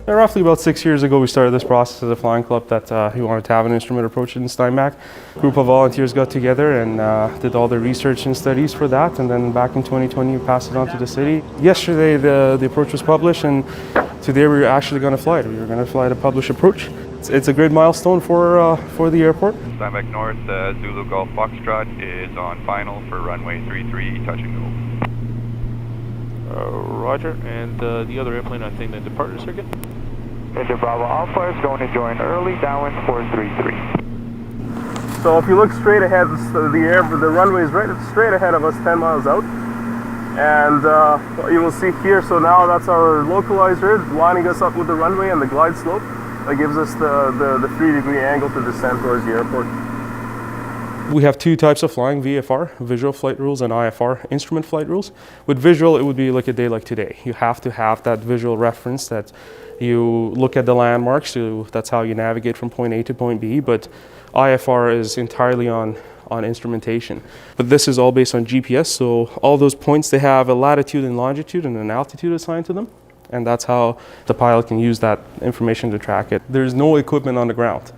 Roughly about 6 years ago, we started this process as a flying club that we wanted to have an instrument approach in Steinbach. A group of volunteers got together and did all the research and studies for that, and then back in 2020 we passed it on to the city. Yesterday the approach was published, and today we were actually going to fly it. We were going to fly the published approach. It's a great milestone for the airport. Steinbach North, Zulu Golf Foxtrot is on final for runway 33, touch and go. Roger, and the other airplane, I think, the departure circuit. Into Bravo Alpha is going to join early, downwind 433. So if you look straight ahead, the runway is right straight ahead of us, 10 miles out. And you will see here, so now that's our localizer lining us up with the runway and the glide slope. That gives us the 3-degree angle to descend towards the airport. We have two types of flying, VFR, visual flight rules, and IFR, instrument flight rules. With visual, it would be like a day like today. You have to have that visual reference that you look at the landmarks, so that's how you navigate from point A to point B, but IFR is entirely on instrumentation. But this is all based on GPS, so all those points, they have a latitude and longitude and an altitude assigned to them, and that's how the pilot can use that information to track it. There's no equipment on the ground,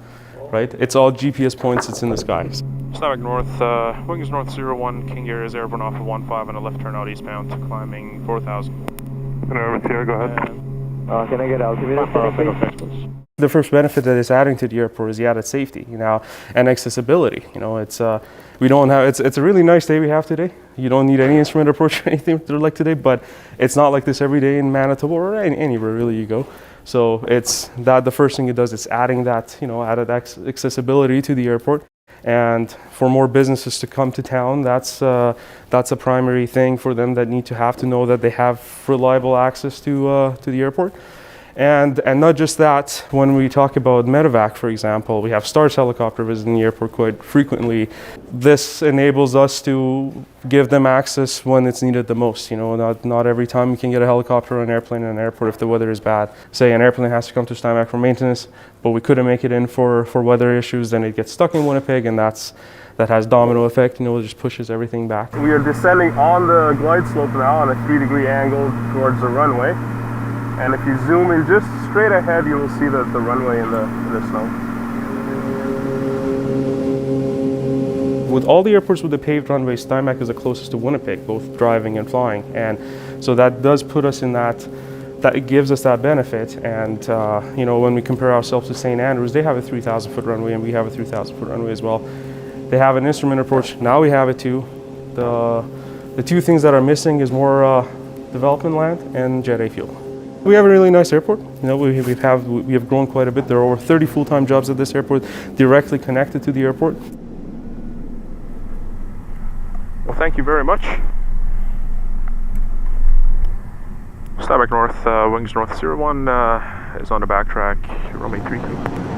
right? It's all GPS points, it's in the skies. Steinbach North, wings north 01, King Air is airborne off of 15 and a left turn out eastbound, climbing 4,000. Here, go ahead. Can I get altimeter? The first benefit that it's adding to the airport is the added safety, and accessibility. It's a really nice day we have today. You don't need any instrument approach or anything like today, but it's not like this every day in Manitoba or anywhere really you go. So it's that the first thing it does is adding that, added accessibility to the airport. And for more businesses to come to town, that's a primary thing for them that need to have to know that they have reliable access to the airport. And not just that, when we talk about medevac, for example, we have STARS helicopter visiting the airport quite frequently. This enables us to give them access when it's needed the most. Not every time you can get a helicopter or an airplane in an airport if the weather is bad. Say an airplane has to come to Steinbach for maintenance, but we couldn't make it in for weather issues, then it gets stuck in Winnipeg, and that has domino effect, it just pushes everything back. We are descending on the glide slope now on a 3-degree angle towards the runway. And if you zoom in just straight ahead, you will see the runway in the snow. With all the airports with the paved runways, Steinbach is the closest to Winnipeg, both driving and flying. And so that does put us in that it gives us that benefit. And when we compare ourselves to St. Andrews, they have a 3,000-foot runway and we have a 3,000-foot runway as well. They have an instrument approach, now we have it too. The two things that are missing is more development land and jet A fuel. We have a really nice airport. We have grown quite a bit. There are over 30 full-time jobs at this airport directly connected to the airport. Well, thank you very much. Steinbach North, wings north 01 is on the backtrack, runway 32.